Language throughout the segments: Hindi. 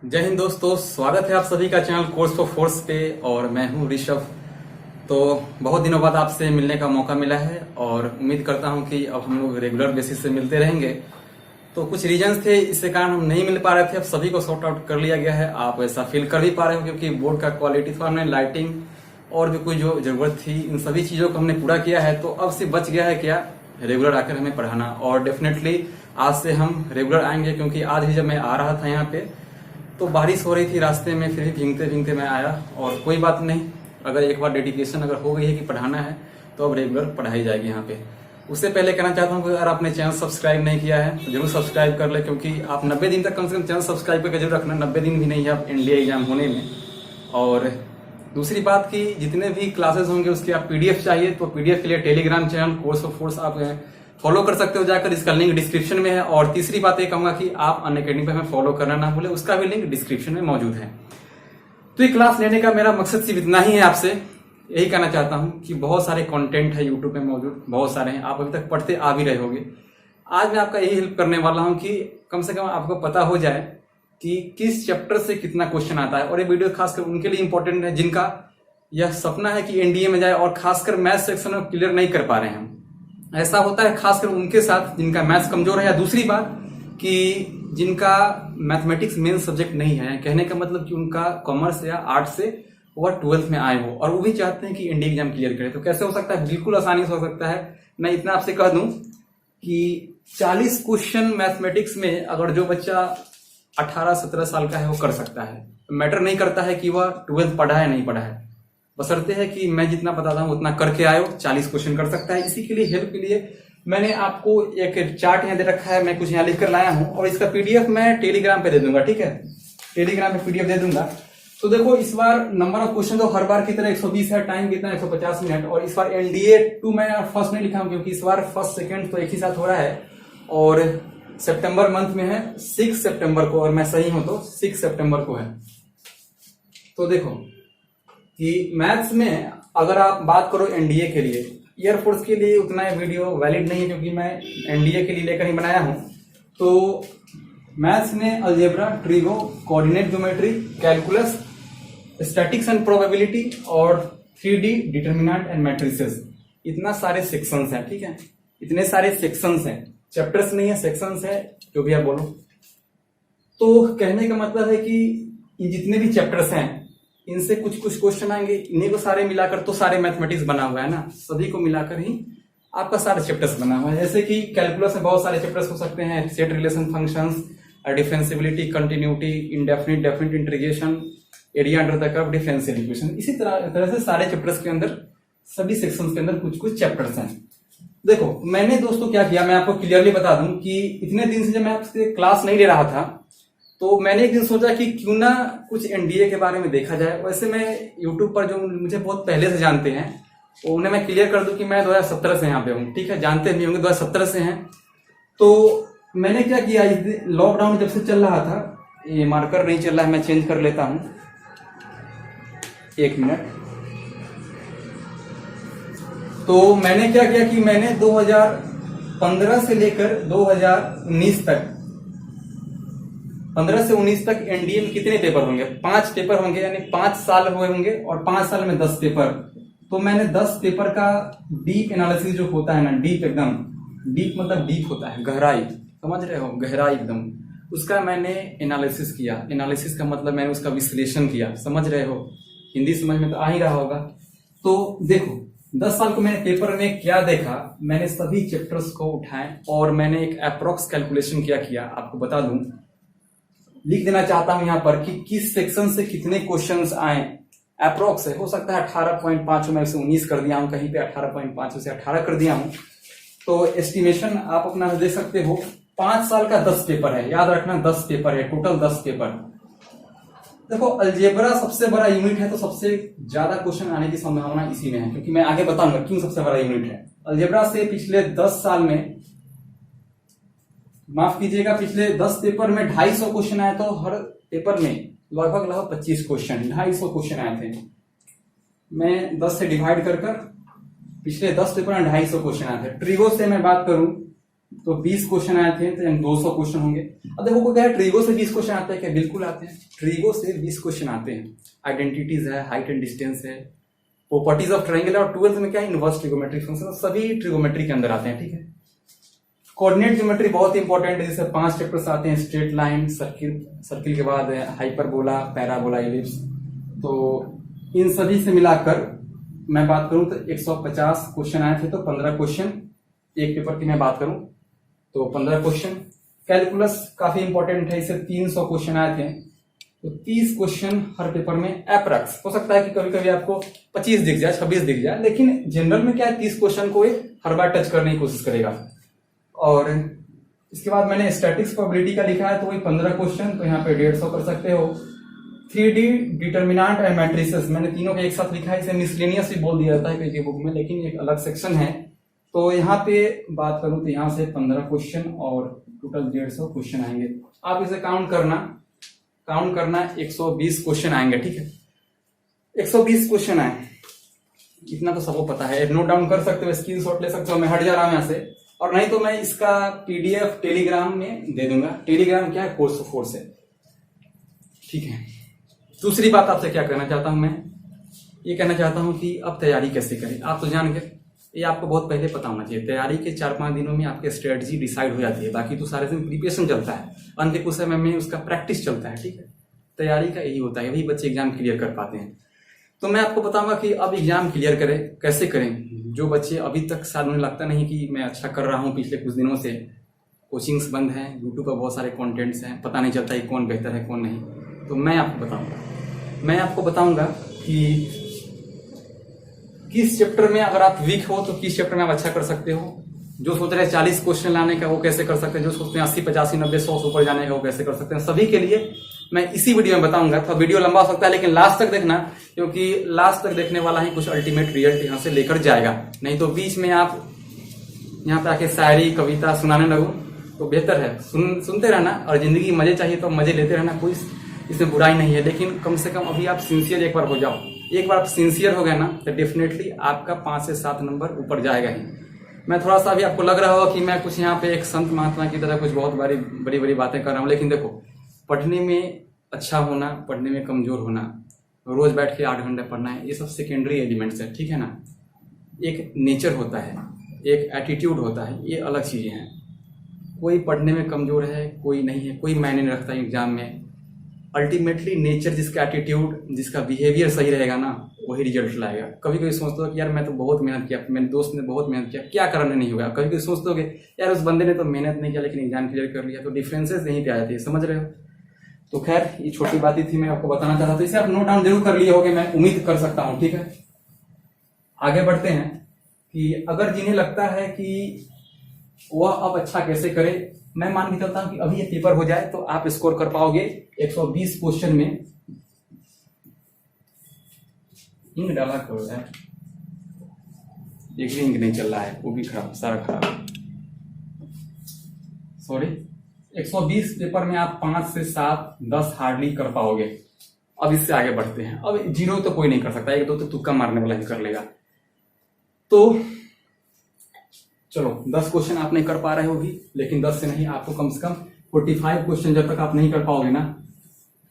जय हिंद दोस्तों, स्वागत है आप सभी का चैनल कोर्स फॉर फोर्स पे। और मैं हूं ऋषभ। तो बहुत दिनों बाद आपसे मिलने का मौका मिला है और उम्मीद करता हूं कि अब हम लोग रेगुलर बेसिस से मिलते रहेंगे। तो कुछ रीजंस थे, इसके कारण हम नहीं मिल पा रहे थे। अब सभी को सॉर्ट आउट कर लिया गया है। आप ऐसा फील कर भी पा रहे हो क्योंकि बोर्ड का क्वालिटी था, हमने लाइटिंग और भी कोई जो जरूरत थी इन सभी चीजों को हमने पूरा किया है। तो अब सिर्फ बच गया है क्या, रेगुलर आकर हमें पढ़ाना। और डेफिनेटली आज से हम रेगुलर आएंगे क्योंकि आज भी जब मैं आ रहा था यहाँ पे तो बारिश हो रही थी रास्ते में, फिर भी भीगते भीगते मैं आया। और कोई बात नहीं, अगर एक बार डेडिकेशन अगर हो गई है कि पढ़ाना है तो अब रेगुलर पढ़ाई जाएगी यहाँ पे। उससे पहले कहना चाहता हूँ कि अगर आपने चैनल सब्सक्राइब नहीं किया है तो जरूर सब्सक्राइब कर ले, क्योंकि आप 90 दिन तक कम से कम चैनल सब्सक्राइब करके जरूर रखना। 90 दिन भी नहीं है आप इंडिया एग्जाम होने में। और दूसरी बात की जितने भी क्लासेस होंगे उसके आप पीडीएफ चाहिए तो पीडीएफ के लिए Telegram channel course of force आप फॉलो कर सकते हो जाकर, इसका लिंक डिस्क्रिप्शन में है। और तीसरी बात ये कहूंगा कि आप अनअकैडमी पे हमें फॉलो करना ना भूले, उसका भी लिंक डिस्क्रिप्शन में मौजूद है। तो ये क्लास लेने का मेरा मकसद सिर्फ इतना ही है, आपसे यही कहना चाहता हूं कि बहुत सारे कंटेंट है यूट्यूब में मौजूद, बहुत सारे हैं, आप अभी तक पढ़ते आ भी रहे होंगे। आज मैं आपका यही हेल्प करने वाला हूं कि कम से कम आपको पता हो जाए कि किस चैप्टर से कितना क्वेश्चन आता है। और ये वीडियो खासकर उनके लिए इंपॉर्टेंट है जिनका यह सपना है कि एनडीए में जाए और खासकर मैथ्स सेक्शन में क्लियर नहीं कर पा रहे हैं। ऐसा होता है खासकर उनके साथ जिनका मैथ्स कमजोर है, या दूसरी बात कि जिनका मैथमेटिक्स मेन सब्जेक्ट नहीं है। कहने का मतलब कि उनका कॉमर्स या आर्ट से वह 12th में आए हो और वो भी चाहते हैं कि इंडिया एग्जाम क्लियर करें। तो कैसे हो सकता है? बिल्कुल आसानी से हो सकता है। मैं इतना आपसे कह दूं कि 40 क्वेश्चन मैथमेटिक्स में अगर जो बच्चा 18-17 साल का है वो कर सकता है। मैटर नहीं करता है कि वह 12th पढ़ा है नहीं पढ़ा है, बशर्ते है कि मैं जितना बताता हूं उतना करके आयो। 40 क्वेश्चन कर सकता है। इसी के लिए हेल्प के लिए मैंने आपको एक चार्ट यहाँ दे रखा है, मैं कुछ यहाँ लिख कर लाया हूं और इसका पीडीएफ मैं टेलीग्राम पे दे दूंगा। ठीक है, टेलीग्राम पे पीडीएफ दे दूंगा। तो देखो इस बार नंबर ऑफ क्वेश्चन तो हर बार की तरह 120 है, टाइम कितना 150 मिनट। और इस बार एनडीए 2 मैं फर्स्ट नहीं लिखा हूं क्योंकि इस बार फर्स्ट सेकेंड तो एक ही साथ हो रहा है और सितंबर मंथ में है 6 सितंबर को, और मैं सही हूं तो 6 सितंबर को है। तो देखो कि मैथ्स में अगर आप बात करो एनडीए के लिए, एयरफोर्स के लिए उतना वीडियो वैलिड नहीं है क्योंकि मैं एनडीए के लिए लेकर ही बनाया हूं। तो मैथ्स में algebra, trigo, coordinate geometry, calculus, statics and probability और 3D डिटरमिनेंट एंड मैट्रिसेस, इतना सारे सेक्शंस हैं। ठीक है, इतने सारे सेक्शंस हैं, चैप्टर्स नहीं है, सेक्शंस है, जो भी आप बोलो। तो कहने का मतलब है कि ये जितने भी चैप्टर्स हैं इनसे कुछ कुछ क्वेश्चन आएंगे, इन्हीं को सारे मिलाकर तो सारे मैथमेटिक्स बना हुआ है ना, सभी को मिलाकर ही आपका सारे चैप्टर्स बना हुआ है। जैसे कि कैलकुलस में बहुत सारे चैप्टर्स हो सकते हैं, set relation functions, differentiability, continuity, indefinite, definite integration, area under the curve, differential equation. इसी तरह से सारे चैप्टर्स के अंदर, सभी सेक्शंस के अंदर कुछ कुछ चैप्टर्स हैं। देखो मैंने दोस्तों क्या किया, मैं आपको क्लियरली बता दूं कि इतने दिन से जब मैं आपसे क्लास नहीं ले रहा था तो मैंने एक दिन सोचा कि क्यों ना कुछ एनडीए के बारे में देखा जाए। वैसे मैं यूट्यूब पर जो मुझे बहुत पहले से जानते हैं उन्हें मैं क्लियर कर दूं कि मैं 2017 से यहाँ पे हूँ। ठीक है, जानते भी होंगे 2017 से हैं। तो मैंने क्या किया, लॉकडाउन जब से चल रहा था, ये मार्कर नहीं चल रहा है, मैं चेंज कर लेता हूँ, 1 मिनट। तो मैंने क्या किया कि मैंने 2015 से लेकर 2019 तक, 15 से 19 तक एनडीए में कितने पेपर होंगे? 5 पेपर होंगे, यानी 5 साल हुए होंगे और 5 साल में 10 पेपर। तो मैंने 10 पेपर का डीप एनालिसिस जो होता है ना, डीप एकदम, डीप मतलब डीप होता है, गहराई, समझ रहे हो, गहराई एकदम, उसका मैंने एनालिसिस किया। एनालिसिस का मतलब मैंने उसका विश्लेषण किया, समझ रहे हो, हिंदी समझ में तो आ ही रहा होगा। तो देखो 10 साल को मैंने पेपर में क्या देखा, मैंने सभी चैप्टर्स को उठाए और मैंने एक अप्रोक्स कैलकुलेशन किया। आपको बता दूं, लिख देना चाहता हूं यहां पर कि किस सेक्शन से कितने क्वेश्चंस आए। अप्रोक्स है, हो सकता है 18.5 में से 19 कर दिया हूं, कहीं पे 18.5 से 18 कर दिया हूं। तो एस्टिमेशन आप अपना दे सकते हो। 5 साल का 10 पेपर है, याद रखना 10 पेपर है, टोटल 10 पेपर। देखो अलजेब्रा सबसे बड़ा यूनिट है तो सबसे ज्यादा क्वेश्चन आने की संभावना इसी में है, क्योंकि मैं आगे बताऊंगा क्यों सबसे बड़ा यूनिट है। अलजेब्रा से पिछले 10 साल में, माफ कीजिएगा, पिछले 10 पेपर में 250 क्वेश्चन आए, तो हर पेपर में लगभग 25 क्वेश्चन, 250 क्वेश्चन आए थे। मैं 10 से डिवाइड कर पिछले 10 पेपर में 250 क्वेश्चन आए थे। ट्रिगो से मैं बात करूं, तो 20 क्वेश्चन आए थे, तो 200 क्वेश्चन होंगे। अब देखो क्या है, ट्रिगो से 20 क्वेश्चन आते हैं क्या? बिल्कुल आते हैं, ट्रिगो से 20 क्वेश्चन आते हैं। आइडेंटिटीज है, हाइट एंड डिस्टेंस है, प्रॉपर्टीज ऑफ ट्रायंगल, और 12th में क्या है, इनवर्स ट्रिगोमेट्रिक फंक्शन, सभी ट्रिगोमेट्री के अंदर आते हैं। ठीक है, कोऑर्डिनेट ज्योमेट्री बहुत इंपॉर्टेंट है, जैसे 5 चैप्टर्स आते हैं, स्ट्रेट लाइन, सर्किल के बाद हाइपरबोला, पैराबोला, इलिप्स। तो इन सभी से मिलाकर मैं बात करूं तो 150 क्वेश्चन आए थे, तो 15 क्वेश्चन एक पेपर की मैं बात करूं तो 15 क्वेश्चन। कैलकुलस काफी इंपॉर्टेंट है, इससे 300 क्वेश्चन आए थे, तो 30 क्वेश्चन हर पेपर में अप्रॉक्स। हो सकता है कि कभी कभी आपको 25 दिख जाए, 26 दिख जाए, लेकिन जनरल में क्या है, 30 क्वेश्चन को हर बार टच करने की कोशिश करेगा। और इसके बाद मैंने स्टैटिक्स प्रोबेबिलिटी का लिखा है, तो वही 15 क्वेश्चन, तो यहाँ पे 150 कर सकते हो। 3D डिटर्मिनेंट एंड मैट्रिसेस, मैंने तीनों के एक साथ लिखा है, इसे मिसलेनियस भी बोल दिया जाता है कई बुक में, लेकिन एक अलग सेक्शन है। तो यहाँ पे बात करूं तो यहाँ से 15 क्वेश्चन और टोटल 150 क्वेश्चन आएंगे। आप इसे काउंट करना 120 क्वेश्चन आएंगे। ठीक है, 120 क्वेश्चन आए, इतना तो सबको पता है, नोट डाउन कर सकते हो, स्क्रीनशॉट ले सकते हो। मैं हट जा रहा हूं यहाँ से, और नहीं तो मैं इसका PDF टेलीग्राम में दे दूंगा। टेलीग्राम क्या है, कोर्स ऑफ फोर्स है। ठीक है, दूसरी बात आपसे क्या कहना चाहता हूं, मैं ये कहना चाहता हूं कि अब तैयारी कैसे करें। आप तो जान गए, ये आपको बहुत पहले पता होना चाहिए। तैयारी के 4-5 दिनों में आपकी स्ट्रेटजी डिसाइड हो जाती है, बाकी तो सारे दिन प्रिपरेशन चलता है, अंत कुछ समय में उसका प्रैक्टिस चलता है। ठीक है, तैयारी का यही होता है, वही बच्चे एग्जाम क्लियर कर पाते हैं। तो मैं आपको बताऊंगा कि अब एग्जाम क्लियर करें, कैसे करें। जो बच्चे अभी तक शायद उन्हें लगता नहीं कि मैं अच्छा कर रहा हूं, पिछले कुछ दिनों से कोचिंग्स बंद हैं, यूट्यूब पर बहुत सारे कंटेंट्स हैं, पता नहीं चलता कि कौन बेहतर है कौन नहीं, तो मैं आपको बताऊंगा कि किस चैप्टर में अगर आप वीक हो तो किस चैप्टर में आप अच्छा कर सकते हो। जो सोच रहे हैं 40 क्वेश्चन लाने का वो कैसे कर सकते हैं, जो सोचते हैं 80, 85, 90, 100 से ऊपर जाने का वो कैसे कर सकते हैं, सभी के लिए मैं इसी वीडियो में बताऊंगा। तो वीडियो लंबा हो सकता है, लेकिन लास्ट तक देखना, क्योंकि लास्ट तक देखने वाला ही कुछ अल्टीमेट रिजल्ट यहाँ से लेकर जाएगा। नहीं तो बीच में आप यहाँ पे आके शायरी कविता सुनाने लगो तो बेहतर है सुनते रहना, और जिंदगी मजे चाहिए तो मजे लेते रहना, कोई इसमें बुराई नहीं है। लेकिन कम से कम अभी आप सिंसियर एक बार हो जाओ, एक बार आप सिंसियर हो गए ना तो डेफिनेटली आपका 5 से 7 नंबर ऊपर जाएगा ही। मैं थोड़ा सा अभी आपको लग रहा होगा कि मैं कुछ यहाँ पे एक संत महात्मा की तरह कुछ बहुत बड़ी बड़ी बातें कर रहा हूँ, लेकिन देखो, पढ़ने में अच्छा होना, पढ़ने में कमजोर होना, रोज बैठ के 8 घंटे पढ़ना है, ये सब सेकेंडरी एलिमेंट्स है। ठीक है ना, एक नेचर होता है, एक एटीट्यूड होता है, ये अलग चीजें हैं। कोई पढ़ने में कमजोर है, कोई नहीं है, कोई मायने नहीं रखता एग्जाम में। अल्टीमेटली नेचर, जिसका एटीट्यूड, जिसका बिहेवियर सही रहेगा ना, वही रिजल्ट लाएगा। कभी कभी सोचते हो कि यार मैं तो बहुत मेहनत किया, मेरे दोस्त ने बहुत मेहनत किया, क्या करने नहीं होगा। कभी कभी सोचते हो यार उस बंदे ने तो मेहनत नहीं किया लेकिन एग्जाम क्लियर कर लिया। तो डिफरेंसेस यहीं पे आ जाती है, समझ रहे हो। तो खैर ये छोटी बात ही थी, मैं आपको बताना चाहता था, तो इसे आप नोट डाउन जरूर कर लिए होगे, मैं उम्मीद कर सकता हूँ। ठीक है, आगे बढ़ते हैं कि अगर जिन्हें लगता है कि वह अब अच्छा कैसे करे, मैं मान के चलता हूं कि अभी ये पेपर हो जाए तो आप स्कोर कर पाओगे 120 क्वेश्चन में। इंक डाला करो यार, एक भी इंक नहीं चल रहा है, वो भी खराब, सारा खराब, सॉरी। 120 पेपर में आप 5 से 7, 10 हार्डली कर पाओगे। अब इससे आगे बढ़ते हैं। अब 0 तो कोई नहीं कर सकता, 1-2 तो तुक्का मारने वाला ही कर लेगा। तो चलो 10 क्वेश्चन आप नहीं कर पा रहे हो भी, लेकिन 10 से नहीं, आपको कम से कम 45 क्वेश्चन जब तक आप नहीं कर पाओगे ना,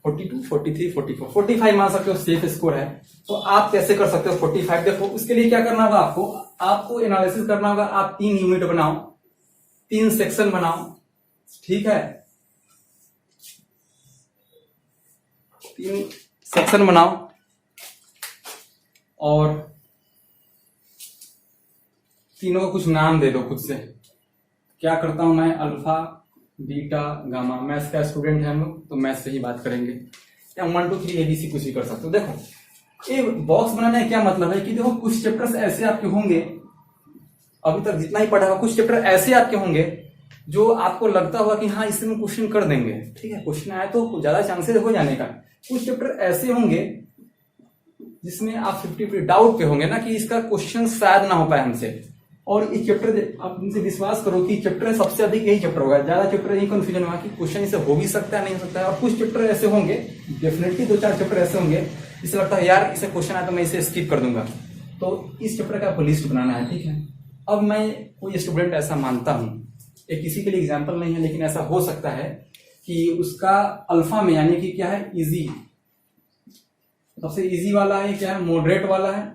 42, 43, 44, 45 मान सकते हो, सेफ स्कोर है। तो आप कैसे कर सकते हो 45? देखो उसके लिए क्या करना होगा, आपको एनालिसिस करना होगा। आप 3 यूनिट बनाओ, 3 सेक्शन बनाओ, ठीक है, 3 सेक्शन बनाओ, और तीनों को कुछ नाम दे दो खुद से। क्या करता हूं मैं, अल्फा, बीटा, गामा। मैथ्स का स्टूडेंट है हम लोग, तो मैथ्स से ही बात करेंगे, या 1, 2, 3 ABC कुछ भी कर सकते हो। देखो ये बॉक्स बनाने का क्या मतलब है कि देखो कुछ चैप्टर्स ऐसे आपके होंगे, अभी तक जितना ही पढ़ा हुआ, कुछ चैप्टर ऐसे आपके होंगे जो आपको लगता होगा कि हाँ इससे हम क्वेश्चन कर देंगे। ठीक है, क्वेश्चन आए तो ज्यादा चांसेस हो जाने का। कुछ चैप्टर ऐसे होंगे जिसमें आप 50-50 डाउट पे होंगे ना कि इसका क्वेश्चन शायद ना हो पाए हमसे। और इस चैप्टर आप इनसे विश्वास करो कि चैप्टर सबसे अधिक यही चैप्टर होगा, ज्यादा चैप्टर यही कंफ्यूजन होगा कि क्वेश्चन इसे हो भी सकता है नहीं हो सकता है। और कुछ चैप्टर ऐसे होंगे, डेफिनेटली 2-4 चैप्टर ऐसे होंगे जिसे लगता है यार इसे क्वेश्चन आया तो मैं इसे स्किप कर दूंगा। तो इस चैप्टर का आपको लिस्ट बनाना है। ठीक है, अब मैं कोई स्टूडेंट ऐसा मानता हूं ये किसी के लिए एग्जाम्पल नहीं है, लेकिन ऐसा हो सकता है कि उसका अल्फा में यानी कि क्या है, इजी, सबसे इजी वाला है, क्या है, मॉडरेट वाला है,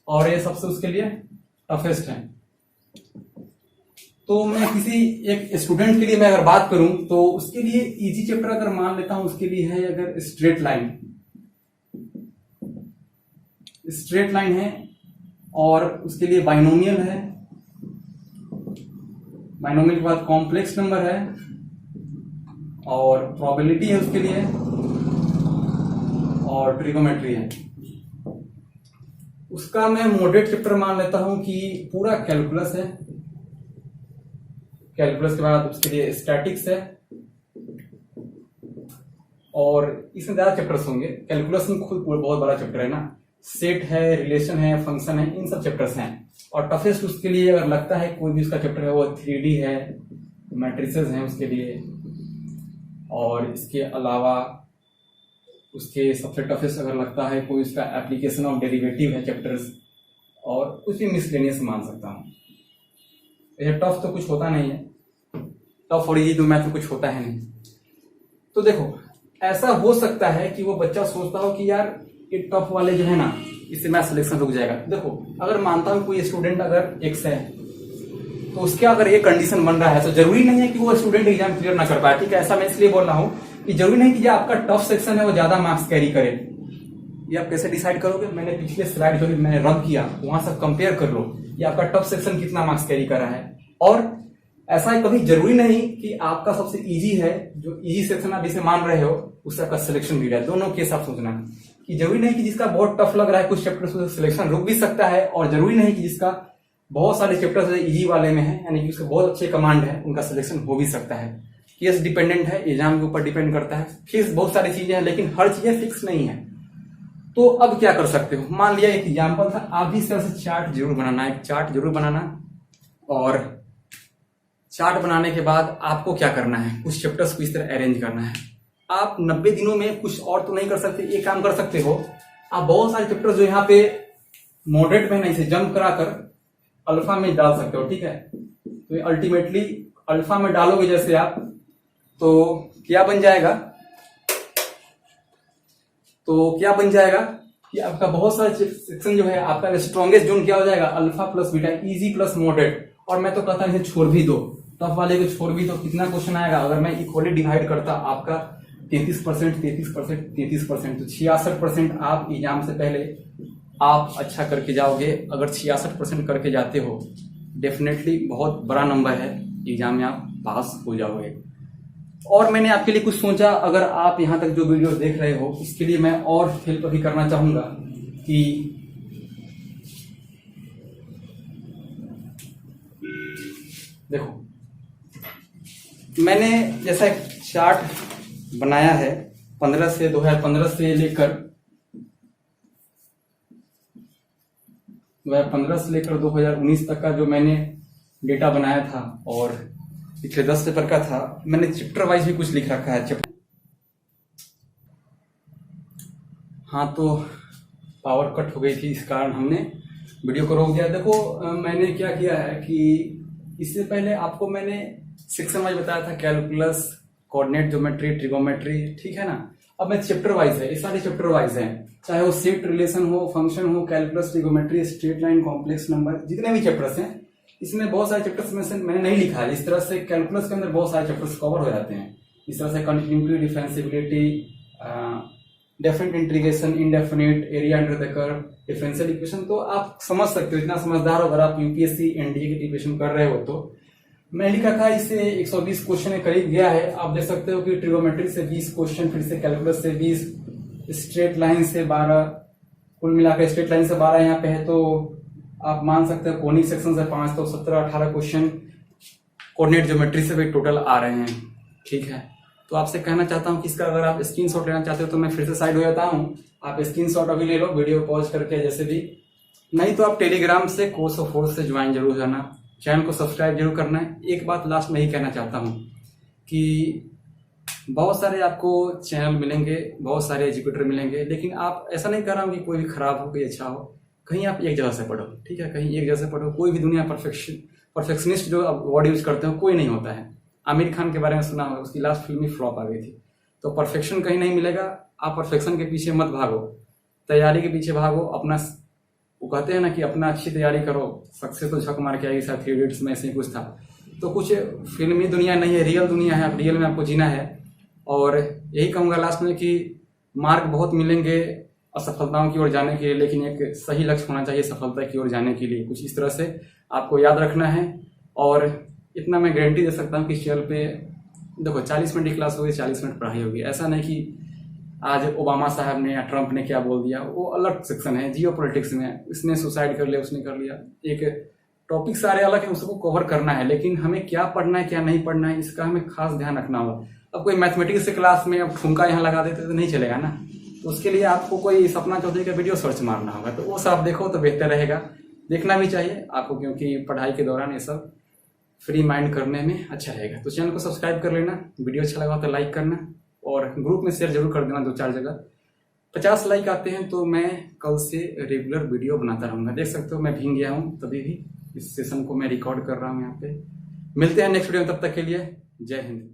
और ये सबसे उसके लिए टफेस्ट है। तो मैं किसी एक स्टूडेंट के लिए मैं अगर बात करूं तो उसके लिए इजी चैप्टर अगर मान लेता हूं, उसके लिए है अगर स्ट्रेट लाइन है, और उसके लिए बाइनोमियल है, बाइनोमियल के बाद कॉम्प्लेक्स नंबर है, और प्रोबेबिलिटी है उसके लिए, और ट्रिगोमेट्री है। उसका मैं मॉडरेट चैप्टर मान लेता हूं कि पूरा कैलकुलस है, कैलकुलस के बाद उसके लिए स्टैटिक्स है, और इसमें ज्यादा चैप्टर्स होंगे। कैलकुलस में खुद बहुत बड़ा चैप्टर है ना, सेट है, रिलेशन है, फंक्शन है, इन सब चैप्टर्स हैं। और टफेस्ट उसके लिए अगर लगता है कोई भी उसका चैप्टर है वो 3D है, मैट्रिसेस हैं उसके लिए, और इसके अलावा उसके सबसे टफेस्ट अगर लगता है कोई उसका एप्लीकेशन ऑफ डेरिवेटिव है चैप्टर्स, और कुछ भी मिसलेनियस मान सकता हूँ। ये टफ तो कुछ होता नहीं है, टफ और इजी तो मैथ में कुछ होता है नहीं। तो देखो, ऐसा हो सकता है कि वो बच्चा सोचता हो कि यार ये टफ वाले जो है ना, इससे मैथ सिलेक्शन रुक जाएगा। देखो, अगर मानता हूं कोई स्टूडेंट अगर एक्स है, तो उसके अगर ये कंडीशन बन रहा है तो जरूरी नहीं है कि वो स्टूडेंट एग्जाम क्लियर ना कर पाए। ठीक है, ऐसा मैं इसलिए बोल रहा हूं कि जरूरी नहीं कि जो आपका टफ सेक्शन है वो ज्यादा मार्क्स कैरी करे। ये आप कैसे डिसाइड करोगे? मैंने पिछले स्लाइड जो मैंने रब किया वहां से कंपेयर कर लो, ये आपका टफ सेक्शन कितना मार्क्स कैरी कर रहा है। और ऐसा कभी जरूरी नहीं कि आपका सबसे इजी है, जो इजी सेक्शन आप जिसे मान रहे हो उससे आपका सिलेक्शन भी है। दोनों के साथ सोचना कि जरूरी नहीं कि जिसका बहुत टफ लग रहा है कुछ चैप्टर से सिलेक्शन रुक भी सकता है, और जरूरी नहीं कि जिसका बहुत सारे चैप्टर्स इजी वाले में है, यानी कि उसके बहुत अच्छे कमांड है, उनका सिलेक्शन हो भी सकता है। केस डिपेंडेंट है, एग्जाम के ऊपर डिपेंड करता है, फिक्स बहुत सारी चीजें हैं, लेकिन हर चीजें फिक्स नहीं है। तो अब क्या कर सकते हो? मान लिया एक एग्जाम्पल था, आप भी इस तरह से चार्ट जरूर बनाना, एक चार्ट जरूर बनाना, और चार्ट बनाने के बाद आपको क्या करना है, कुछ चैप्टर्स को इस तरह अरेंज करना है। आप 90 दिनों में कुछ और तो नहीं कर सकते, एक काम कर सकते हो, आप बहुत सारे चैप्टर्स जो यहाँ पे मॉडरेट में नहीं से जंप कराकर अल्फा में डाल सकते हो। ठीक है, तो अल्टीमेटली अल्फा में डालोगे जैसे आप, तो क्या बन जाएगा, कि आपका बहुत सारे सेक्शन जो है, आपका स्ट्रॉन्गेस्ट जोन क्या हो जाएगा, alpha plus beta, easy plus moderate. और मैं तो कहता हूं इसे छोड़ भी दो, टफ वाले को छोड़ भी दो। कितना क्वेश्चन आएगा अगर मैं इक्वली डिवाइड करता, आपका 33%, 33%, 33%, तो 66% आप एग्जाम से पहले आप अच्छा करके जाओगे। अगर 66% करके जाते हो, डेफिनेटली बहुत बड़ा नंबर है, एग्जाम में आप पास हो जाओगे। और मैंने आपके लिए कुछ सोचा, अगर आप यहाँ तक जो वीडियो देख रहे हो, इसके लिए मैं और हेल्प भी करना चाहूंगा कि देखो, मैंने जैसा एक चार्ट बनाया है 2015 से लेकर 2019 तक का जो मैंने डेटा बनाया था, और पिछले 10 पेपर का था। मैंने चैप्टर वाइज भी कुछ लिख रखा है। हाँ, तो पावर कट हो गई थी, इस कारण हमने वीडियो को रोक दिया। देखो, मैंने क्या किया है कि इससे पहले आपको मैंने सेक्शन वाइज बताया था, कैलकुलस, कोऑर्डिनेट ज्योमेट्री, ट्रिगोमेट्री, ठीक है ना। अब मैं चैप्टर वाइज है, ये सारे चैप्टर वाइज हैं, चाहे वो सेट, रिलेशन हो, फंक्शन हो, calculus, trigonometry, straight line, complex number, जितने भी चैप्टर्स हैं, इसमें बहुत सारे चैप्टर्स में से मैंने नहीं लिखा है। इस तरह से कैलकुलस के अंदर बहुत सारे चैप्टर्स कवर हो जाते हैं। इस तरह से continuity, differentiability, definite integration, indefinite, area under the curve, differential equation, तो आप समझ सकते हो, इतना समझदार हो अगर आप यूपीएससी एनडीए की प्रिपरेशन कर रहे हो। तो मैं लिखा था इससे 120 क्वेश्चन के करीब गया है। आप देख सकते हो कि ट्रिगोमेट्री से 20 क्वेश्चन, फिर से कैलकुलस से 20, स्ट्रेट लाइन से 12, कुल मिलाकर स्ट्रेट लाइन से 12 यहाँ पे है। तो आप मान सकते हो कोनिक सेक्शन से 5, तो 17-18 क्वेश्चन कोऑर्डिनेट ज्योमेट्री से भी टोटल आ रहे हैं। ठीक है, तो आपसे कहना चाहता हूं कि इसका अगर आप स्क्रीनशॉट लेना चाहते हो तो मैं फिर से साइड हो जाता हूं, आप स्क्रीनशॉट अभी ले लो, वीडियो पॉज करके जैसे भी। नहीं तो आप टेलीग्राम से कोर्स ऑफ फोर्स से ज्वाइन जरूर करना, चैनल को सब्सक्राइब जरूर करना है। एक बात लास्ट में ही कहना चाहता हूं कि बहुत सारे आपको चैनल मिलेंगे, बहुत सारे एजुकेटर मिलेंगे, लेकिन आप ऐसा नहीं कर रहा हूं कि कोई भी खराब हो, कोई अच्छा हो। कहीं आप एक जगह से पढ़ो, ठीक है, कहीं एक जगह से पढ़ो। कोई भी दुनिया परफेक्शनिस्ट जो वर्ड यूज करते हैं कोई नहीं होता है। आमिर खान के बारे में सुना होगा, उसकी लास्ट फिल्म ही फ्लॉप आ गई थी। तो परफेक्शन कहीं नहीं मिलेगा, आप परफेक्शन के पीछे मत भागो, तैयारी के पीछे भागो। अपना वो कहते हैं ना कि अपना अच्छी तैयारी करो, सक्सेस तो झक मार के आएगी। साथ 3 इडियट्स में ऐसे ही कुछ था। तो कुछ फिल्मी दुनिया नहीं है, रियल दुनिया है, रियल में आपको जीना है। और यही कहूंगा लास्ट में कि मार्क बहुत मिलेंगे असफलताओं की ओर जाने के लिए, लेकिन एक सही लक्ष्य होना चाहिए सफलता की ओर जाने के लिए। कुछ इस तरह से आपको याद रखना है। और इतना मैं गारंटी दे सकता हूँ कि इस चैनल पे देखो 40 मिनट की क्लास होगी, 40 मिनट पढ़ाई होगी। ऐसा नहीं कि आज ओबामा साहब ने या ट्रंप ने क्या बोल दिया, वो अलग सेक्शन है। जियो पॉलिटिक्स में इसने सुसाइड कर लिया, उसने कर लिया, एक टॉपिक सारे अलग है, उसको कवर करना है। लेकिन हमें क्या पढ़ना है क्या नहीं पढ़ना है इसका हमें खास ध्यान रखना होगा। अब कोई मैथमेटिक्स की क्लास में अब ठुमका यहाँ लगा देते तो नहीं चलेगा ना। तो उसके लिए आपको कोई सपना चौधरी का वीडियो सर्च मारना होगा, तो वो सब आप देखो तो बेहतर रहेगा। देखना भी चाहिए आपको, क्योंकि पढ़ाई के दौरान ये सब फ्री माइंड करने में अच्छा रहेगा। तो चैनल को सब्सक्राइब कर लेना, वीडियो अच्छा लगा तो लाइक करना, और ग्रुप में शेयर जरूर कर देना 2-4 जगह। 50 लाइक आते हैं तो मैं कल से रेगुलर वीडियो बनाता रहूंगा। देख सकते हो मैं भीग गया हूँ, तभी भी इस सेशन को मैं रिकॉर्ड कर रहा हूँ यहाँ पे। मिलते हैं नेक्स्ट वीडियो में, तब तक के लिए जय हिंद।